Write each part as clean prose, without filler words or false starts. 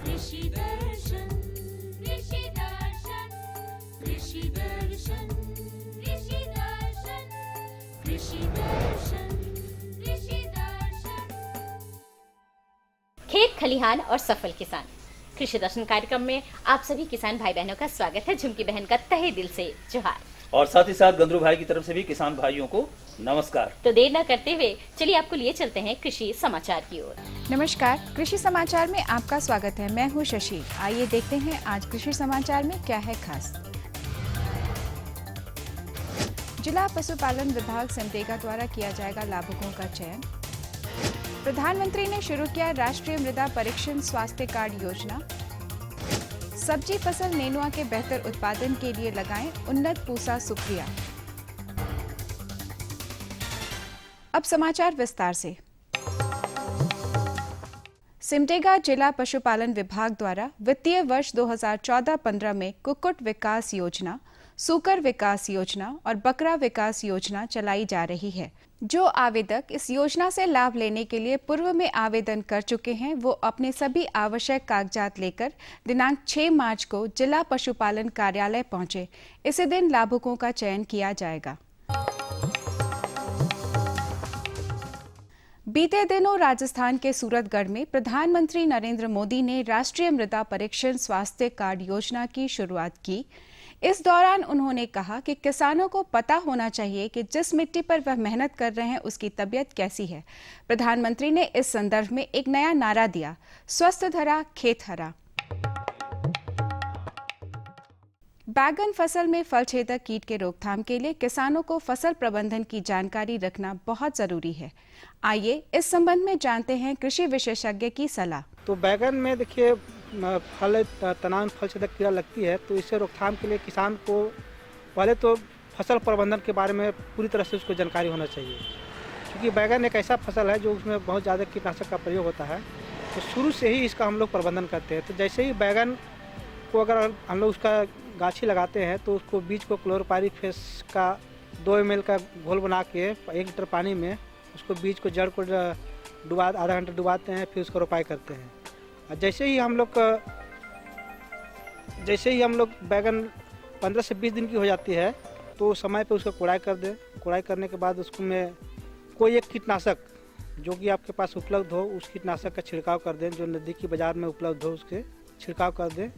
कृषि दर्शन कृषि दर्शन कृषि दर्शन कृषि दर्शन कृषि दर्शन कृषि दर्शन। खेत खलिहान और सफल किसान कृषि दर्शन कार्यक्रम में आप सभी किसान भाई बहनों का स्वागत है। झुमकी बहन का तहे दिल से जोहार और साथ ही साथ गंदरू भाई की तरफ से भी किसान भाइयों को नमस्कार। तो देर न करते हुए चलिए आपको लिए चलते हैं कृषि समाचार की ओर। नमस्कार, कृषि समाचार में आपका स्वागत है। मैं हूं शशि। आइए देखते हैं आज कृषि समाचार में क्या है खास। जिला पशुपालन विभाग सिमडेगा द्वारा किया जाएगा लाभुकों का चयन। प्रधानमंत्री ने शुरू किया राष्ट्रीय मृदा परीक्षण स्वास्थ्य कार्ड योजना। सब्जी फसल नेनुआ के बेहतर उत्पादन के लिए लगाएं उन्नत पूसा सुप्रिया। अब समाचार विस्तार से। सिमडेगा जिला पशुपालन विभाग द्वारा वित्तीय वर्ष 2014-15 में कुक्कुट विकास योजना, सूकर विकास योजना और बकरा विकास योजना चलाई जा रही है। जो आवेदक इस योजना से लाभ लेने के लिए पूर्व में आवेदन कर चुके हैं, वो अपने सभी आवश्यक कागजात लेकर दिनांक 6 मार्च को जिला पशुपालन कार्यालय पहुंचे। इसी दिन लाभुकों का चयन किया जाएगा। बीते दिनों राजस्थान के सूरतगढ़ में प्रधानमंत्री नरेंद्र मोदी ने राष्ट्रीय मृदा परीक्षण स्वास्थ्य कार्ड योजना की शुरुआत की। इस दौरान उन्होंने कहा कि किसानों को पता होना चाहिए कि जिस मिट्टी पर वह मेहनत कर रहे हैं उसकी तबीयत कैसी है। प्रधानमंत्री ने इस संदर्भ में एक नया नारा दिया, स्वस्थ धरा खेत हरा। बैगन फसल में फल छेदक कीट के रोकथाम के लिए किसानों को फसल प्रबंधन की जानकारी रखना बहुत जरूरी है। आइए इस संबंध में जानते हैं कृषि विशेषज्ञ की सलाह। तो बैगन में देखिए फल तना फल छेदक कीड़ा लगती है, तो इससे रोकथाम के लिए किसान को पहले तो फसल प्रबंधन के बारे में पूरी तरह से उसको जानकारी होना चाहिए, क्योंकि बैगन एक ऐसा फसल है जो उसमें बहुत ज़्यादा कीटनाशक का प्रयोग होता है। तो शुरू से ही इसका हम लोग प्रबंधन करते हैं। तो जैसे ही बैगन को अगर हम लोग उसका गाछी लगाते हैं तो उसको बीज को क्लोरोपाइरीफेस का 2 ml का घोल बना के 1 लीटर पानी में उसको बीज को जड़ को आधा घंटा डुबाते हैं, फिर उसको रोपाई करते हैं। और जैसे ही हम लोग बैगन 15 से 20 दिन की हो जाती है तो समय पे उसका कोड़ाई कर दें। कोड़ाई करने के बाद उसको में कोई एक कीटनाशक जो कि आपके पास उपलब्ध हो उस कीटनाशक का छिड़काव कर दें, जो नज़दीकी बाज़ार में उपलब्ध हो उसके छिड़काव कर दें।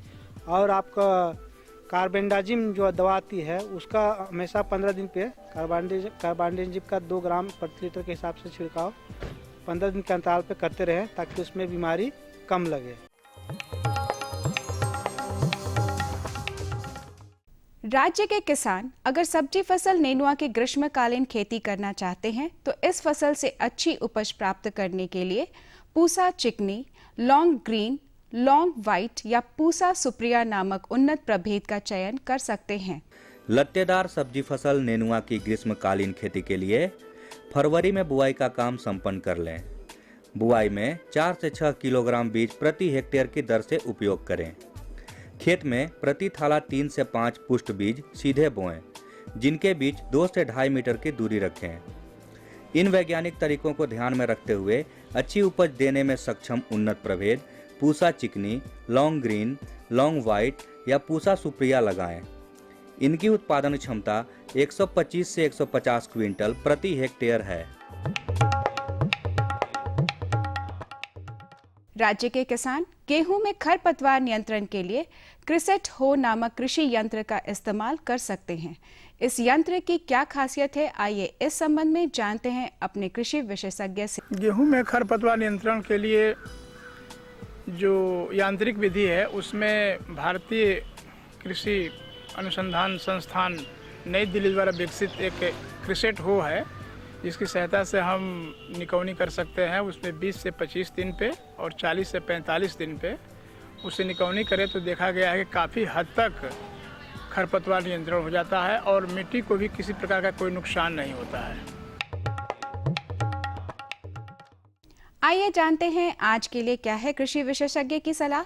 और आपका कार्बेंडाजिम जो दवा आती है उसका हमेशा 15 दिन पे कार्बेंडाजिम का 2 ग्राम प्रति लीटर के हिसाब से छिड़काव 15 दिन के अंतराल पे करते रहें, ताकि उसमें बीमारी कम लगे। राज्य के किसान अगर सब्जी फसल नेनुआ की ग्रीष्मकालीन खेती करना चाहते हैं तो इस फसल से अच्छी उपज प्राप्त करने के लिए पूसा चिकनी, लॉन्ग ग्रीन, लॉन्ग व्हाइट या पूसा सुप्रिया नामक उन्नत प्रभेद का चयन कर सकते हैं। लत्तेदार सब्जी फसल नेनुआ की ग्रीष्मकालीन खेती के लिए फरवरी में बुआई का काम संपन्न कर लें। बुआई में 4 से 6 किलोग्राम बीज प्रति हेक्टेयर की दर से उपयोग करें। खेत में प्रति थाला 3 से 5 पुष्ट बीज सीधे बोएं, जिनके बीच 2 से 2.5 मीटर की दूरी रखें। इन वैज्ञानिक तरीकों को ध्यान में रखते हुए अच्छी उपज देने में सक्षम उन्नत प्रभेद पूसा चिकनी, लॉन्ग ग्रीन, लॉन्ग व्हाइट या पूसा सुप्रिया लगाएं। इनकी उत्पादन क्षमता 125 से 150 क्विंटल प्रति हेक्टेयर है। राज्य के किसान गेहूं में खरपतवार नियंत्रण के लिए क्रिसेट हो नामक कृषि यंत्र का इस्तेमाल कर सकते हैं। इस यंत्र की क्या खासियत है, आइए इस संबंध में जानते हैं अपने कृषि विशेषज्ञ से। गेहूं में खरपतवार नियंत्रण के लिए जो यांत्रिक विधि है उसमें भारतीय कृषि अनुसंधान संस्थान नई दिल्ली द्वारा विकसित एक क्रिसेट हो है, जिसकी सहायता से हम निकौनी कर सकते हैं। उसमें 20 से 25 दिन पे और 40 से 45 दिन पे उसे निकौनी करें तो देखा गया है कि काफ़ी हद तक खरपतवार नियंत्रण हो जाता है और मिट्टी को भी किसी प्रकार का कोई नुकसान नहीं होता है। आइए जानते हैं आज के लिए क्या है कृषि विशेषज्ञ की सलाह।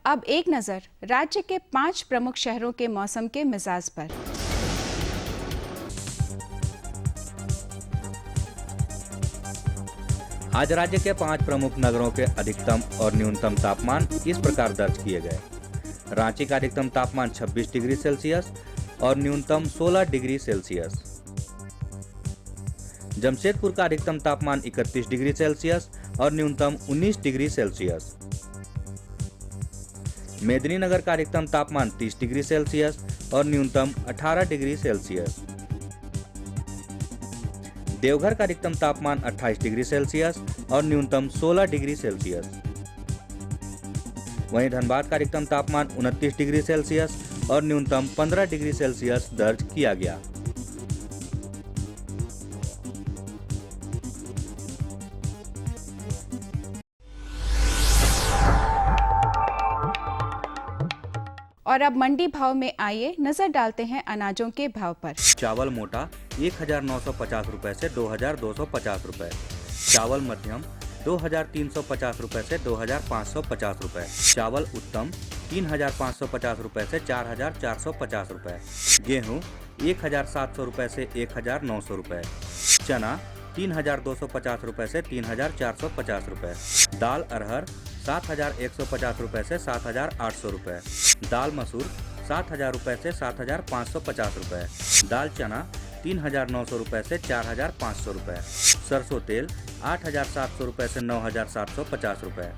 अब एक नजर राज्य के 5 प्रमुख शहरों के मौसम के मिजाज पर। आज राज्य के 5 प्रमुख नगरों के अधिकतम और न्यूनतम तापमान इस प्रकार दर्ज किए गए। रांची का अधिकतम तापमान 26 डिग्री सेल्सियस और न्यूनतम 16 डिग्री सेल्सियस। जमशेदपुर का अधिकतम तापमान 31 डिग्री सेल्सियस और न्यूनतम 19 डिग्री सेल्सियस। मेदिनीनगर का अधिकतम तापमान 30 डिग्री सेल्सियस और न्यूनतम 18 डिग्री सेल्सियस। देवघर का अधिकतम तापमान 28 डिग्री सेल्सियस और न्यूनतम 16 डिग्री सेल्सियस। वहीं धनबाद का अधिकतम तापमान 29 डिग्री सेल्सियस और न्यूनतम 15 डिग्री सेल्सियस दर्ज किया गया। और अब मंडी भाव में आइए नजर डालते हैं अनाजों के भाव पर। चावल मोटा 1950 रुपए से 2250 रुपए। चावल मध्यम 2350 रुपए से 2550 रुपए। चावल उत्तम 3550 रुपए से 4450 रुपए। गेहूं 1700 रुपए से 1900 रुपए। चना 3250 रुपए से 3450 रुपए। दाल अरहर 7150 रुपए से 7800 रुपए। दाल मसूर 7000 रुपए से 7550 रुपए। दाल चना 3900 रुपए से 4500 रुपए। सरसों तेल 8700 रुपए से 9750 रुपए।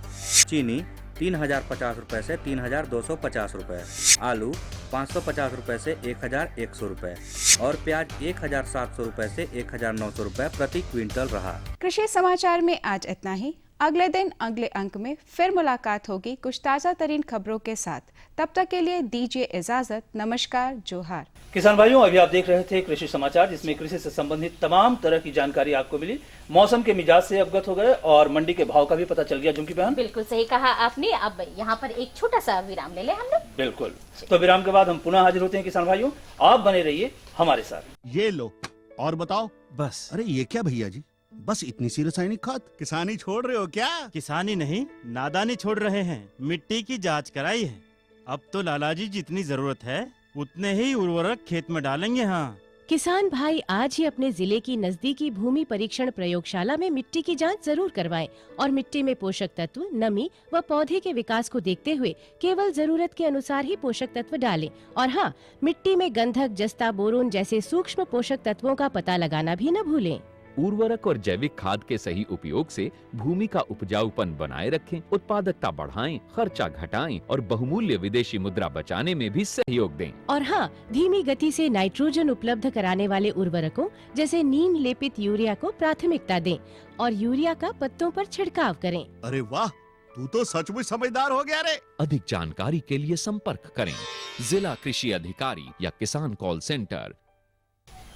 चीनी 3050 रुपए से 3250 रुपए। आलू 550 रुपए से 1100 रुपए और प्याज 1700 रुपए से 1900 रुपए प्रति क्विंटल रहा। कृषि समाचार में आज इतना ही। अगले दिन अगले अंक में फिर मुलाकात होगी कुछ ताज़ा तरीन खबरों के साथ। तब तक के लिए दीजिए इजाजत। नमस्कार, जोहार। किसान भाइयों, अभी आप देख रहे थे कृषि समाचार, जिसमें कृषि से संबंधित तमाम तरह की जानकारी आपको मिली। मौसम के मिजाज से अवगत हो गए और मंडी के भाव का भी पता चल गया। झुमकी बहन, बिल्कुल सही कहा आपने। अब यहाँ पर एक छोटा सा विराम ले ले हम लोग। बिल्कुल। तो विराम के बाद हम पुनः हाजिर होते हैं। किसान भाइयों, आप बने रहिए हमारे साथ। ये लो और बताओ। बस। अरे ये क्या भैया जी, बस इतनी सी रासायनिक खाद? किसानी छोड़ रहे हो क्या? किसानी नहीं, नादानी छोड़ रहे हैं। मिट्टी की जांच कराई है। अब तो लालाजी जितनी जरूरत है उतने ही उर्वरक खेत में डालेंगे। हाँ, किसान भाई आज ही अपने जिले की नजदीकी भूमि परीक्षण प्रयोगशाला में मिट्टी की जांच जरूर करवाएं और मिट्टी में पोषक तत्व, नमी व पौधे के विकास को देखते हुए केवल जरूरत के अनुसार ही पोषक तत्व डालें। और हाँ, मिट्टी में गंधक, जस्ता, बोरोन जैसे सूक्ष्म पोषक तत्वों का पता लगाना भी न भूलें। उर्वरक और जैविक खाद के सही उपयोग से भूमि का उपजाऊपन बनाए रखें, उत्पादकता बढ़ाएं, खर्चा घटाएं और बहुमूल्य विदेशी मुद्रा बचाने में भी सहयोग दें। और हाँ, धीमी गति से नाइट्रोजन उपलब्ध कराने वाले उर्वरकों जैसे नीम लेपित यूरिया को प्राथमिकता दें और यूरिया का पत्तों पर छिड़काव करें। अरे वाह, तू तो सचमुच समझदार हो गया रे। अधिक जानकारी के लिए संपर्क करें जिला कृषि अधिकारी या किसान कॉल सेंटर।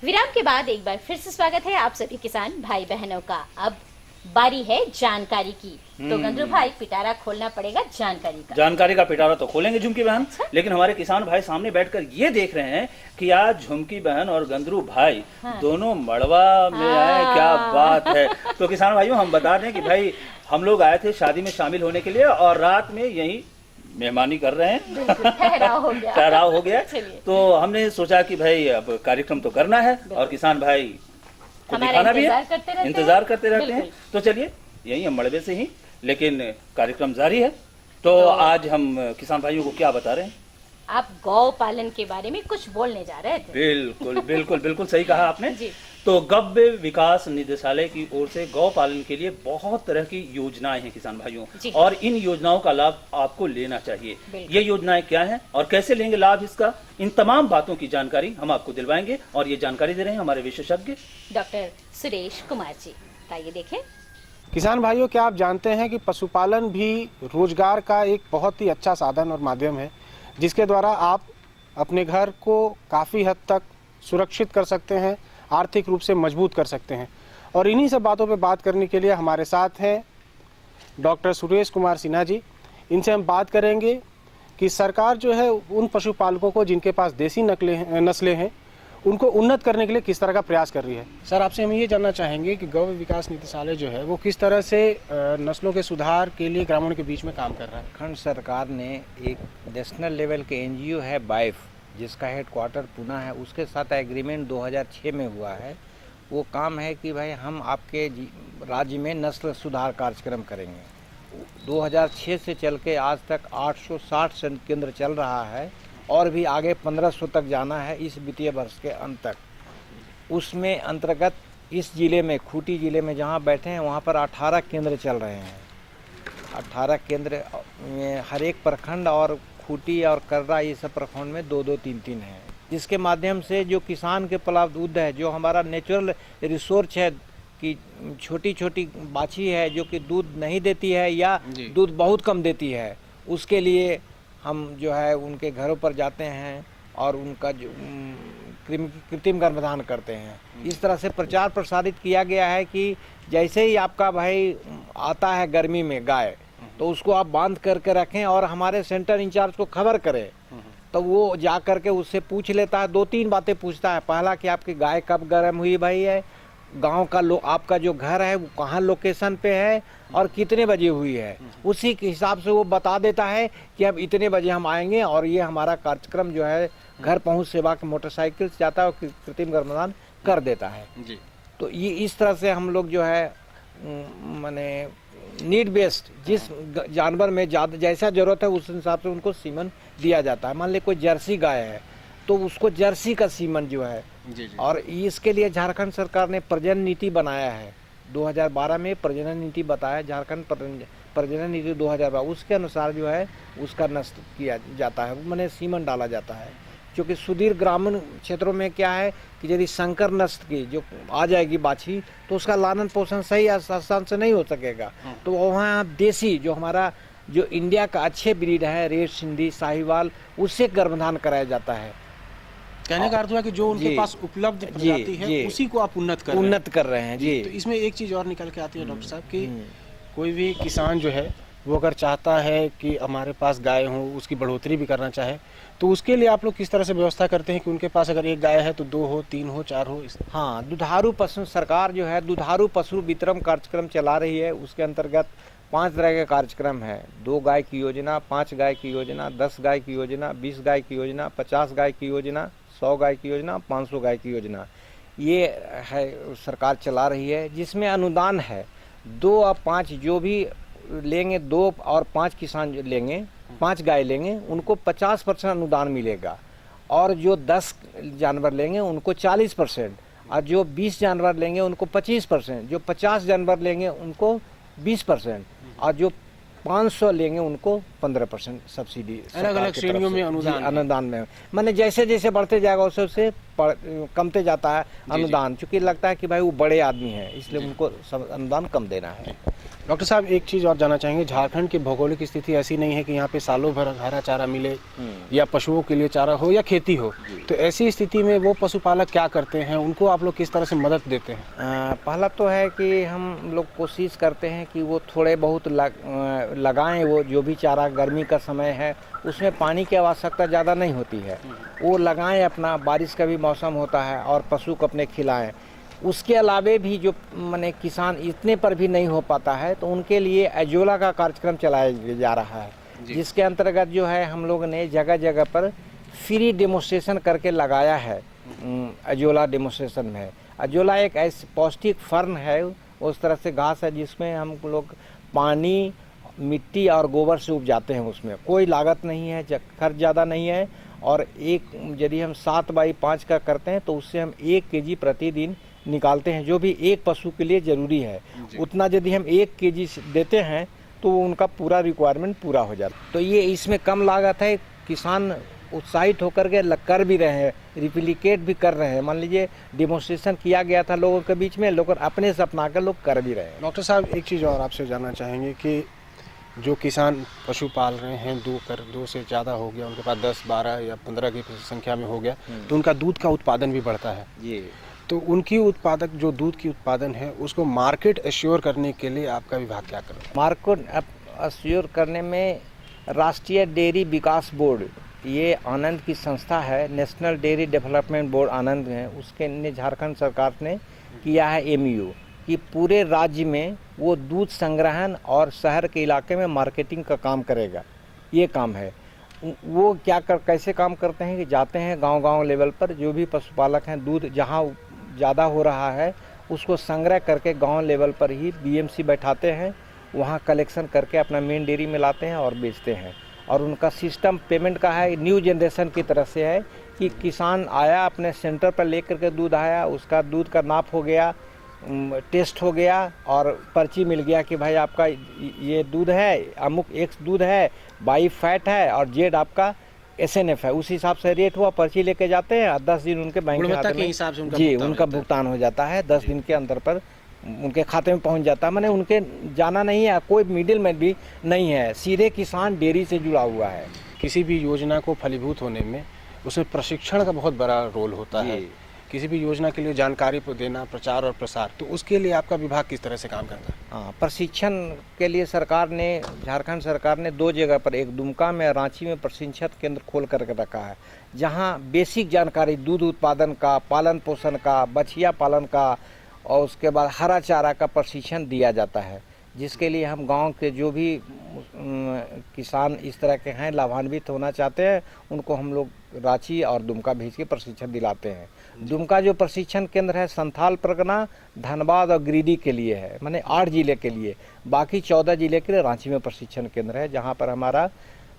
विराम के बाद एक बार फिर से स्वागत है आप सभी किसान भाई बहनों का। अब बारी है जानकारी की। तो गंद्रू भाई, पिटारा खोलना पड़ेगा जानकारी का। जानकारी का पिटारा तो खोलेंगे झुमकी बहन, लेकिन हमारे किसान भाई सामने बैठकर ये देख रहे हैं कि आज झुमकी बहन और गंद्रू भाई दोनों मड़वा में आए। क्या बात है। तो किसान भाइयों, हम बता दें कि भाई हम लोग आए थे शादी में शामिल होने के लिए और रात में यही मेहमानी कर रहे हैं। ठहराव हो गया। तो हमने सोचा कि भाई अब कार्यक्रम तो करना है और किसान भाई को दिखाना भी है, इंतजार करते रहते हैं। तो चलिए यही हम मड़बे से ही, लेकिन कार्यक्रम जारी है। तो आज हम किसान भाइयों को क्या बता रहे हैं? आप गौ पालन के बारे में कुछ बोलने जा रहे थे। बिल्कुल बिल्कुल बिल्कुल सही कहा आपने। तो गव्य विकास निदेशालय की ओर से गौ पालन के लिए बहुत तरह की योजनाएं हैं किसान भाइयों, और इन योजनाओं का लाभ आपको लेना चाहिए। ये योजनाएं क्या हैं और कैसे लेंगे लाभ इसका, इन तमाम बातों की जानकारी हम आपको दिलवाएंगे। और ये जानकारी दे रहे हैं हमारे विशेषज्ञ डॉक्टर सुरेश कुमार जी। आइए देखें। किसान भाइयों, क्या आप जानते हैं कि पशुपालन भी रोजगार का एक बहुत ही अच्छा साधन और माध्यम है, जिसके द्वारा आप अपने घर को काफ़ी हद तक सुरक्षित कर सकते हैं, आर्थिक रूप से मजबूत कर सकते हैं। और इन्हीं सब बातों पे बात करने के लिए हमारे साथ हैं डॉक्टर सुरेश कुमार सिन्हा जी। इनसे हम बात करेंगे कि सरकार जो है उन पशुपालकों को जिनके पास देसी नस्लें हैं उनको उन्नत करने के लिए किस तरह का प्रयास कर रही है। सर, आपसे हम ये जानना चाहेंगे कि गौ विकास निदेशालय जो है वो किस तरह से नस्लों के सुधार के लिए ग्रामीणों के बीच में काम कर रहा है। खंड सरकार ने एक नेशनल लेवल के एनजीओ है बाइफ, जिसका हेडक्वार्टर पुणे है, उसके साथ एग्रीमेंट 2006 में हुआ है। वो काम है कि भाई हम आपके राज्य में नस्ल सुधार कार्यक्रम करेंगे। 2006 से चल के आज तक 860 केंद्र चल रहा है और भी आगे 1500 तक जाना है इस वित्तीय वर्ष के अंत तक। उसमें अंतर्गत इस जिले में, खूंटी जिले में जहाँ बैठे हैं वहाँ पर 18 केंद्र चल रहे हैं। 18 केंद्र में हर एक प्रखंड और खूंटी और कर्रा ये सब प्रखंड में 2-2, 3-3 हैं, जिसके माध्यम से जो किसान के उपलब्ध है, जो हमारा नेचुरल रिसोर्स है कि छोटी छोटी बाछी है जो कि दूध नहीं देती है या दूध बहुत कम देती है, उसके लिए हम जो है उनके घरों पर जाते हैं और उनका जो कृत्रिम गर्भधान करते हैं। इस तरह से प्रचार प्रसारित किया गया है कि जैसे ही आपका भाई आता है गर्मी में गाय, तो उसको आप बांध करके रखें और हमारे सेंटर इंचार्ज को खबर करें, तो वो जा करके उससे पूछ लेता है। 2-3 बातें पूछता है। पहला कि आपकी गाय कब गर्म हुई भाई है, गांव का आपका जो घर है वो कहाँ लोकेशन पे है और कितने बजे हुई है, उसी के हिसाब से वो बता देता है कि अब इतने बजे हम आएंगे। और ये हमारा कार्यक्रम जो है घर पहुंच सेवा के मोटरसाइकिल से जाता है और कृत्रिम गर्भधान कर देता है जी। तो ये इस तरह से हम लोग जो है माने नीड बेस्ड, जिस जानवर में ज़्यादा जैसा जरूरत है उस हिसाब से उनको सीमन दिया जाता है। मान ली कोई जर्सी गाय है तो उसको जर्सी का सीमन जो है जी। और इसके लिए झारखंड सरकार ने प्रजनन नीति बनाया है। 2012 में प्रजनन नीति बताया, झारखंड प्रजनन नीति 2012, उसके अनुसार जो है उसका नष्ट किया जाता है, मैंने सीमन डाला जाता है। क्योंकि सुदूर ग्रामीण क्षेत्रों में क्या है कि यदि संकर नस्ल की जो आ जाएगी बाछी तो उसका लालन पोषण सही आसान से नहीं हो सकेगा। तो वहाँ देसी जो हमारा जो इंडिया का अच्छे ब्रीड है, रेड सिंधी, साहिवाल, उससे गर्भधान कराया जाता है। कहने का अर्थ हुआ कि जो उनके पास उपलब्ध प्रजाति है उसी को आप उन्नत कर रहे हैं जी। तो इसमें एक चीज़ और निकल के आती है डॉक्टर साहब कि कोई भी किसान जो है वो अगर चाहता है कि हमारे पास गाय हो, उसकी बढ़ोतरी भी करना चाहे, तो उसके लिए आप लोग किस तरह से व्यवस्था करते हैं कि उनके पास अगर एक गाय है तो 2 हो, 3 हो, 4 हो? हाँ, दुधारू पशु सरकार जो है दुधारू पशु वितरण कार्यक्रम चला रही है। उसके अंतर्गत 5 तरह के कार्यक्रम है। 2 गाय की योजना, 5 गाय की योजना, 10 गाय की योजना, 20 गाय की योजना, 50 गाय की योजना, 100 गाय की योजना, 500 गाय की योजना, ये है सरकार चला रही है। जिसमें अनुदान है 2 और 5 जो भी लेंगे, 2 और 5 किसान लेंगे, 5 गाय लेंगे, उनको 50% अनुदान मिलेगा। और जो 10 जानवर लेंगे उनको 40%, और जो 20 जानवर लेंगे उनको 25%, जो 50 जानवर लेंगे उनको 20%, और जो 500 लेंगे उनको 15% सब्सिडी। अलग-अलग श्रेणियों में अनुदान में, माने जैसे जैसे बढ़ते जाएगा उससे उससे कमते जाता है अनुदान, क्योंकि लगता है कि भाई वो बड़े आदमी हैं इसलिए उनको अनुदान कम देना है। डॉक्टर साहब, एक चीज़ और जानना चाहेंगे, झारखंड की भौगोलिक स्थिति ऐसी नहीं है कि यहाँ पे सालों भर हरा चारा मिले या पशुओं के लिए चारा हो या खेती हो, तो ऐसी स्थिति में वो पशुपालक क्या करते हैं, उनको आप लोग किस तरह से मदद देते हैं? पहला तो है कि हम लोग कोशिश करते हैं कि वो थोड़े बहुत लगाएं, वो जो भी चारा गर्मी का समय है उसमें पानी की आवश्यकता ज़्यादा नहीं होती है, वो लगाएं, अपना बारिश का भी मौसम होता है और पशु को अपने खिलाएं। उसके अलावे भी जो माने किसान इतने पर भी नहीं हो पाता है तो उनके लिए अजोला का कार्यक्रम चलाया जा रहा है, जिसके अंतर्गत जो है हम लोग ने जगह जगह पर फ्री डेमोस्ट्रेशन करके लगाया है। अजोला डेमोस्ट्रेशन में अजोला एक ऐसी पौष्टिक फर्न है, उस तरह से घास है जिसमें हम लोग पानी, मिट्टी और गोबर से उपजाते हैं। उसमें कोई लागत नहीं है, खर्च ज़्यादा नहीं है, और यदि हम 7x5 का करते हैं तो उससे हम 1 kg प्रतिदिन निकालते हैं, जो भी एक पशु के लिए ज़रूरी है। उतना यदि हम 1 kg देते हैं तो उनका पूरा रिक्वायरमेंट पूरा हो जाता है। तो ये इसमें कम लागत है, किसान उत्साहित होकर के कर भी रहे हैं, रिप्लिकेट भी कर रहे हैं। मान लीजिए डेमोस्ट्रेशन किया गया था लोगों के बीच में, लोग अपने से अपना कर लोग कर भी रहे हैं। डॉक्टर साहब, एक चीज़ और आपसे जानना चाहेंगे कि जो किसान पशु पाल रहे हैं, 2 से ज़्यादा हो गया, उनके पास 10, 12 या 15 की संख्या में हो गया, तो उनका दूध का उत्पादन भी बढ़ता है जी। तो उनकी उत्पादक जो दूध की उत्पादन है उसको मार्केट एश्योर करने के लिए आपका विभाग क्या कर रहा है? मार्केट एश्योर करने में राष्ट्रीय डेयरी विकास बोर्ड ये आनंद की संस्था है, नेशनल डेयरी डेवलपमेंट बोर्ड आनंद है, उसके ने झारखंड सरकार ने किया है MOU कि पूरे राज्य में वो दूध संग्रहण और शहर के इलाके में मार्केटिंग का काम करेगा। ये काम है वो कैसे काम करते हैं कि जाते हैं गांव-गांव लेवल पर, जो भी पशुपालक हैं दूध जहां ज़्यादा हो रहा है उसको संग्रह करके गांव लेवल पर ही BMC बैठाते हैं, वहां कलेक्शन करके अपना मेन डेयरी में लाते हैं और बेचते हैं। और उनका सिस्टम पेमेंट का है, न्यू जनरेशन की तरफ से है कि किसान आया अपने सेंटर पर लेकर के दूध आया, उसका दूध का नाप हो गया, टेस्ट हो गया और पर्ची मिल गया कि भाई आपका ये दूध है, अमुक X दूध है, Y फैट है और Z आपका SNF है। उस हिसाब से रेट हुआ, पर्ची लेके जाते हैं और 10 दिन उनके बैंक खाते में हिसाब से उनका भुगतान हो जाता है। 10 दिन के अंदर पर उनके खाते में पहुंच जाता है। मैंने उनके जाना नहीं है, कोई मिडिल मैन भी नहीं है, सीधे किसान डेयरी से जुड़ा हुआ है। किसी भी योजना को फलीभूत होने में उसमें प्रशिक्षण का बहुत बड़ा रोल होता है। किसी भी योजना के लिए जानकारी को देना, प्रचार और प्रसार, तो उसके लिए आपका विभाग किस तरह से काम करता है? हाँ, प्रशिक्षण के लिए झारखंड सरकार ने 2 जगह पर, एक दुमका में, रांची में प्रशिक्षण केंद्र खोल करके रखा है, जहाँ बेसिक जानकारी दूध उत्पादन का, पालन पोषण का, बछिया पालन का और उसके बाद हरा चारा का प्रशिक्षण दिया जाता है, जिसके लिए हम गांव के जो भी किसान इस तरह के हैं लाभान्वित होना चाहते हैं, उनको हम लोग रांची और दुमका भेज के प्रशिक्षण दिलाते हैं। दुमका जो प्रशिक्षण केंद्र है संथाल परगना, धनबाद और गिरिडीह के लिए है, माने 8 जिले के लिए, बाकी 14 जिले के लिए रांची में प्रशिक्षण केंद्र है, जहाँ पर हमारा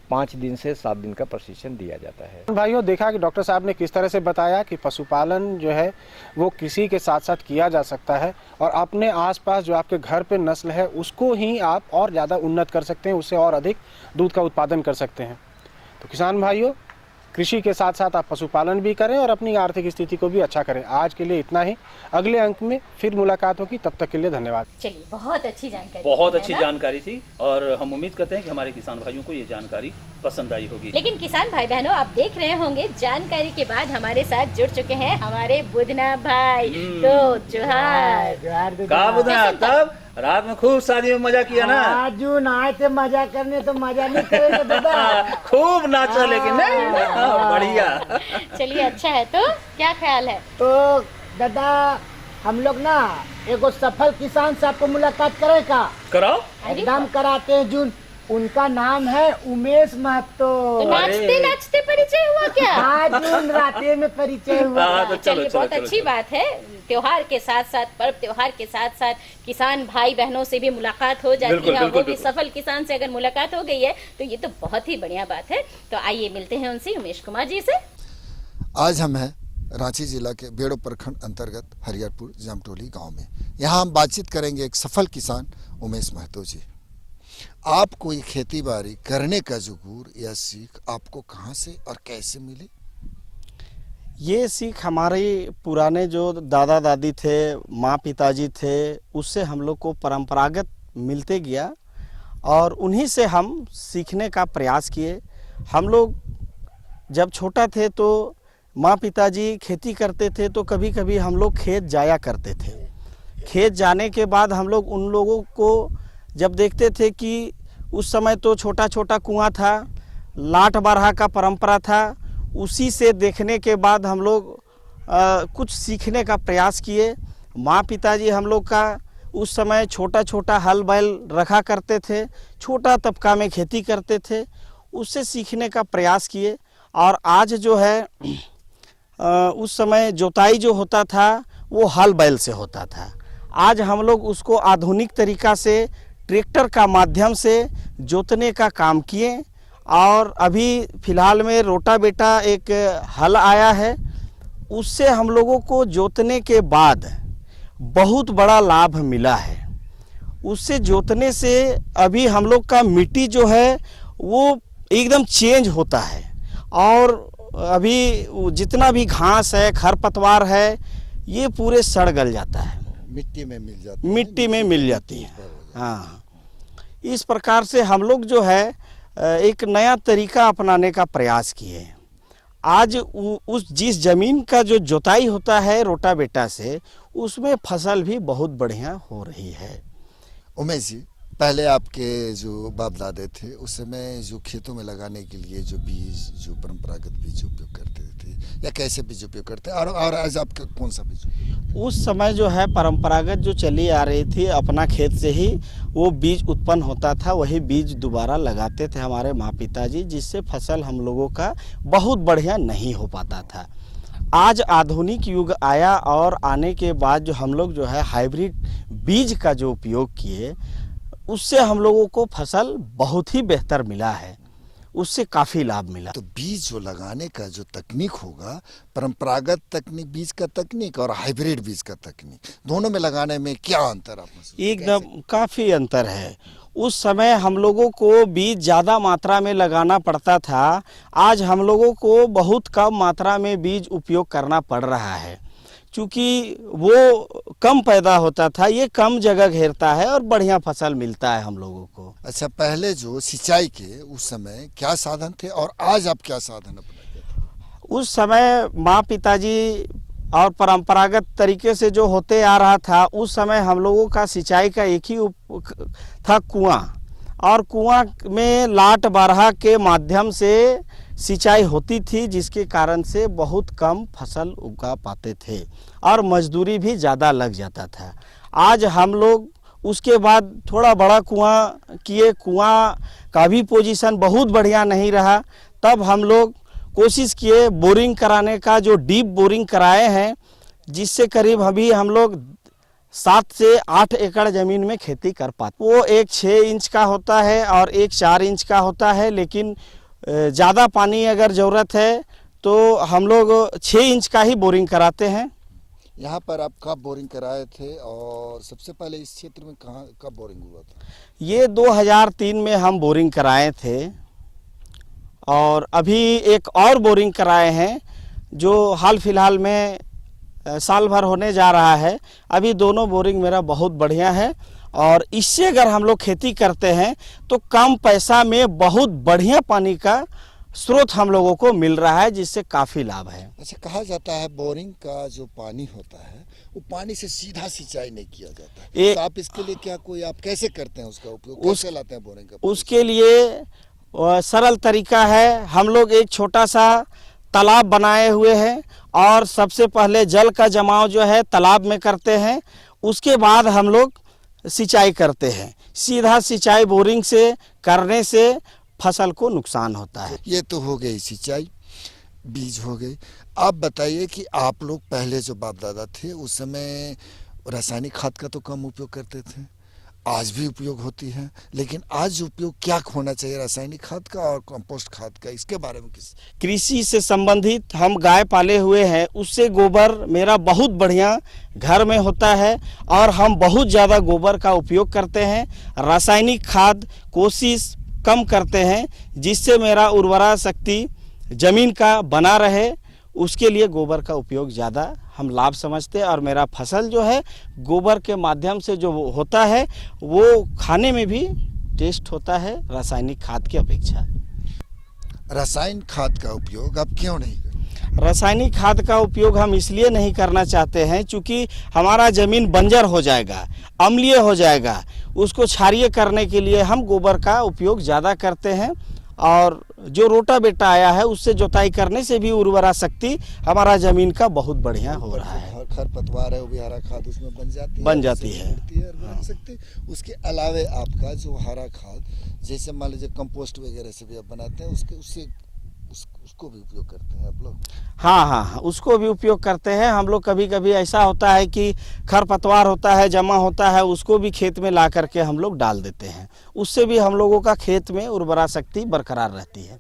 5 दिन से 7 दिन का प्रशिक्षण दिया जाता है। भाइयों, देखा कि डॉक्टर साहब ने किस तरह से बताया कि पशुपालन जो है वो कृषि के साथ साथ किया जा सकता है और अपने आसपास जो आपके घर पे नस्ल है उसको ही आप और ज़्यादा उन्नत कर सकते हैं, उससे और अधिक दूध का उत्पादन कर सकते हैं। तो किसान भाइयों, कृषि के साथ साथ आप पशुपालन भी करें और अपनी आर्थिक स्थिति को भी अच्छा करें। आज के लिए इतना ही, अगले अंक में फिर मुलाकात होगी, तब तक के लिए धन्यवाद। चलिए, बहुत अच्छी जानकारी, बहुत अच्छी जानकारी थी और हम उम्मीद करते हैं कि हमारे किसान भाइयों को ये जानकारी पसंद आई होगी। लेकिन किसान भाई बहनों, आप देख रहे होंगे जानकारी के बाद हमारे साथ जुड़ चुके हैं हमारे बुधना भाई। तो जोहार का बुधना, तब रात में खूब शादी में मजा किया ना? आजू नाचे थे मजा करने, तो मजा नहीं करेंगे दादा। खूब नाचा लेकिन नहीं? बढ़िया। चलिए, अच्छा है। तो क्या ख्याल है? तो दादा, हम लोग ना एगो सफल किसान से आपको मुलाकात करे का? कराओ, एकदम कराते हैं। जून उनका नाम है उमेश महतो। तो नाचते नाचते परिचय हुआ क्या? हाँ, जून राते में परिचय हुआ। तो चलिए, बहुत अच्छी बात है। त्योहार के साथ साथ, पर्व त्योहार के साथ साथ किसान भाई बहनों से भी मुलाकात हो जाती है, वो भी सफल किसान से अगर मुलाकात हो गई है तो ये तो बहुत ही बढ़िया बात है। तो आइए मिलते हैं उनसे, उमेश कुमार जी से। आज हम हैं रांची जिला के बेड़ो प्रखंड अंतर्गत हरिहरपुर जामटोली गांव में। यहाँ हम बातचीत करेंगे एक सफल किसान उमेश महतो जी। आपको ये खेती बाड़ी करने का जो गुर या सीख आपको कहाँ से और कैसे मिली? ये सीख हमारे पुराने जो दादा दादी थे, माँ पिताजी थे, उससे हम लोग को परंपरागत मिलते गया और उन्हीं से हम सीखने का प्रयास किए। हम लोग जब छोटा थे तो माँ पिताजी खेती करते थे, तो कभी कभी हम लोग खेत जाया करते थे। खेत जाने के बाद हम लोग उन लोगों को जब देखते थे कि उस समय तो छोटा छोटा कुआं था, लाट बारहा का परंपरा था, उसी से देखने के बाद हम लोग कुछ सीखने का प्रयास किए। माँ पिताजी हम लोग का उस समय छोटा छोटा हल बैल रखा करते थे, छोटा तबका में खेती करते थे, उससे सीखने का प्रयास किए। और आज जो है उस समय जोताई जो होता था वो हल बैल से होता था। आज हम लोग उसको आधुनिक तरीका से ट्रैक्टर का माध्यम से जोतने का काम किए और अभी फ़िलहाल में रोटावेटर एक हल आया है, उससे हम लोगों को जोतने के बाद बहुत बड़ा लाभ मिला है। उससे जोतने से अभी हम लोग का मिट्टी जो है वो एकदम चेंज होता है और अभी जितना भी घास है, खरपतवार है, ये पूरे सड़ गल जाता है, मिट्टी में मिल जाती है। हाँ, इस प्रकार से हम लोग जो है एक नया तरीका अपनाने का प्रयास किए। आज उस जिस जमीन का जो जोताई होता है रोटावेटर से, उसमें फसल भी बहुत बढ़िया हो रही है। उमेश जी, पहले आपके जो बाप दादे थे उस समय जो खेतों में लगाने के लिए जो बीज, जो परंपरागत बीज उपयोग करते थे या कैसे बीज उपयोग करते हैं, और आज आपका कौन सा बीज? उस समय जो है परंपरागत जो चली आ रही थी, अपना खेत से ही वो बीज उत्पन्न होता था, वही बीज दोबारा लगाते थे हमारे माँ पिताजी, जिससे फसल हम लोगों का बहुत बढ़िया नहीं हो पाता था। आज आधुनिक युग आया और आने के बाद जो हम लोग जो है हाइब्रिड बीज का जो उपयोग किए, उससे हम लोगों को फसल बहुत ही बेहतर मिला है, उससे काफ़ी लाभ मिला। तो बीज जो लगाने का जो तकनीक होगा, परंपरागत तकनीक बीज का तकनीक और हाइब्रिड बीज का तकनीक, दोनों में लगाने में क्या अंतर आप महसूस? एकदम काफ़ी अंतर है। उस समय हम लोगों को बीज ज़्यादा मात्रा में लगाना पड़ता था, आज हम लोगों को बहुत कम मात्रा में बीज उपयोग करना पड़ रहा है, क्योंकि वो कम पैदा होता था, ये कम जगह घेरता है और बढ़िया फसल मिलता है हम लोगों को। अच्छा, पहले जो सिंचाई के उस समय क्या साधन थे और आज आप क्या साधन अपनाते? उस समय माँ पिताजी और परंपरागत तरीके से जो होते आ रहा था, उस समय हम लोगों का सिंचाई का एक ही था कुआं, और कुआं में लाट बारहा के माध्यम से सिंचाई होती थी, जिसके कारण से बहुत कम फसल उगा पाते थे और मजदूरी भी ज़्यादा लग जाता था। आज हम लोग उसके बाद थोड़ा बड़ा कुआं किए, कुआं का भी पोजीशन बहुत बढ़िया नहीं रहा, तब हम लोग कोशिश किए बोरिंग कराने का, जो डीप बोरिंग कराए हैं, जिससे करीब अभी हम लोग 7 से 8 एकड़ ज़मीन में खेती कर पाते। वो एक 6 इंच का होता है और एक 4 इंच का होता है, लेकिन ज़्यादा पानी अगर ज़रूरत है तो हम लोग 6 इंच का ही बोरिंग कराते हैं। यहाँ पर आप कब बोरिंग कराए थे और सबसे पहले इस क्षेत्र में कब बोरिंग हुआ था? ये 2003 में हम बोरिंग कराए थे और अभी एक और बोरिंग कराए हैं, जो हाल फिलहाल में साल भर होने जा रहा है। अभी दोनों बोरिंग मेरा बहुत बढ़िया है और इससे अगर हम लोग खेती करते हैं तो कम पैसा में बहुत बढ़िया पानी का स्रोत हम लोगों को मिल रहा है, जिससे काफ़ी लाभ है। अच्छा, कहा जाता है बोरिंग का जो पानी होता है वो पानी से सीधा सिंचाई नहीं किया जाता है, तो आप इसके लिए क्या कोई आप कैसे करते हैं उसका उपयोग, कैसे लाते हैं बोरिंग का? उसके लिए सरल तरीका है, हम लोग एक छोटा सा तालाब बनाए हुए हैं और सबसे पहले जल का जमाव जो है तालाब में करते हैं, उसके बाद हम लोग सिंचाई करते हैं। सीधा सिंचाई बोरिंग से करने से फसल को नुकसान होता है। ये तो हो गई सिंचाई, बीज हो गई। आप बताइए कि आप लोग पहले जो बाप दादा थे उस समय रासायनिक खाद का तो कम उपयोग करते थे, आज भी उपयोग होती है, लेकिन आज उपयोग क्या होना चाहिए रासायनिक खाद का और कंपोस्ट खाद का, इसके बारे में किस? कृषि से संबंधित हम गाय पाले हुए हैं, उससे गोबर मेरा बहुत बढ़िया घर में होता है और हम बहुत ज़्यादा गोबर का उपयोग करते हैं। रासायनिक खाद कोशिश कम करते हैं, जिससे मेरा उर्वरा शक्ति जमीन का बना रहे, उसके लिए गोबर का उपयोग ज़्यादा हम लाभ समझते हैं और मेरा फसल जो है गोबर के माध्यम से जो होता है वो खाने में भी टेस्ट होता है रासायनिक खाद की अपेक्षा। रासायनिक खाद का उपयोग आप क्यों नहीं करते? रासायनिक खाद का उपयोग हम इसलिए नहीं करना चाहते हैं क्योंकि हमारा ज़मीन बंजर हो जाएगा, अम्लीय हो जाएगा। उसको क्षारीय करने के लिए हम गोबर का उपयोग ज़्यादा करते हैं और जो रोटावेटर आया है उससे जोताई करने से भी उर्वरा शक्ति हमारा ज़मीन का बहुत बढ़िया हो रहा है। खरपतवार है वो भी हरा खाद उसमें बन जाती है। उसके अलावे आपका जो हरा खाद, जैसे मान लीजिए कंपोस्ट वगैरह से भी आप बनाते हैं, उसको भी उपयोग करते हैं आप लोग? हाँ, उसको भी उपयोग करते हैं हम लोग। कभी कभी ऐसा होता है कि खरपतवार होता है, जमा होता है, उसको भी खेत में ला करके हम लोग डाल देते हैं, उससे भी हम लोगों का खेत में उर्वरा शक्ति बरकरार रहती है।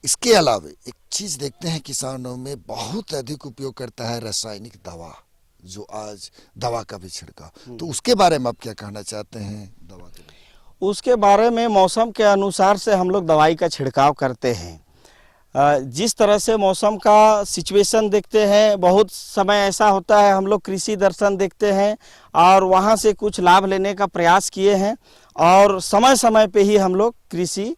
इसके अलावा एक चीज़ देखते हैं किसानों में बहुत अधिक उपयोग करता है रासायनिक दवा, जो आज दवा का भी छिड़काव, तो उसके बारे में आप क्या कहना चाहते हैं? दवा के उसके बारे में मौसम के अनुसार से हम लोग दवाई का छिड़काव करते हैं। जिस तरह से मौसम का सिचुएशन देखते हैं, बहुत समय ऐसा होता है हम लोग कृषि दर्शन देखते हैं और वहाँ से कुछ लाभ लेने का प्रयास किए हैं और समय समय पे ही हम लोग कृषि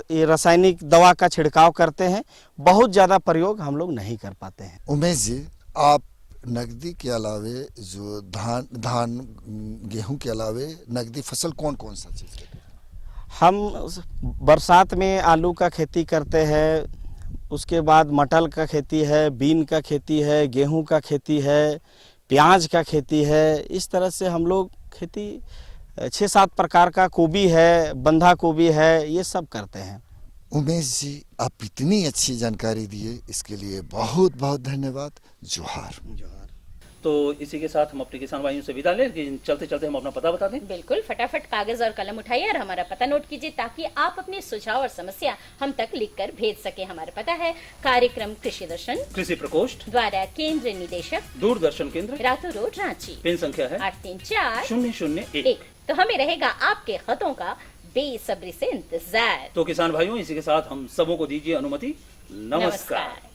रासायनिक दवा का छिड़काव करते हैं। बहुत ज़्यादा प्रयोग हम लोग नहीं कर पाते हैं। उमेश जी, आप नकदी के अलावे जो धान गेहूं के अलावे नकदी फसल कौन कौन सा चीज़ है? हम बरसात में आलू का खेती करते हैं, उसके बाद मटर का खेती है, बीन का खेती है, गेहूं का खेती है, प्याज का खेती है। इस तरह से हम लोग खेती 6-7 प्रकार का, गोभी है, बंधा गोभी है, ये सब करते हैं। उमेश जी, आप इतनी अच्छी जानकारी दिए इसके लिए बहुत बहुत धन्यवाद। जोहार। तो इसी के साथ हम अपने किसान भाइयों से विदा लें, लेकिन चलते चलते हम अपना पता बता दें। बिल्कुल, फटाफट कागज और कलम उठाइए और हमारा पता नोट कीजिए ताकि आप अपने सुझाव और समस्या हम तक लिखकर भेज सके। हमारा पता है कार्यक्रम कृषि दर्शन, कृषि प्रकोष्ठ द्वारा केंद्र निदेशक, दूरदर्शन केंद्र, रातू रोड, रांची। पिन संख्या है 834-001। तो हमें रहेगा आपके खतों का बेसब्री से इंतजार। तो किसान भाइयों, इसी के साथ हम सबों को दीजिए अनुमति। नमस्कार।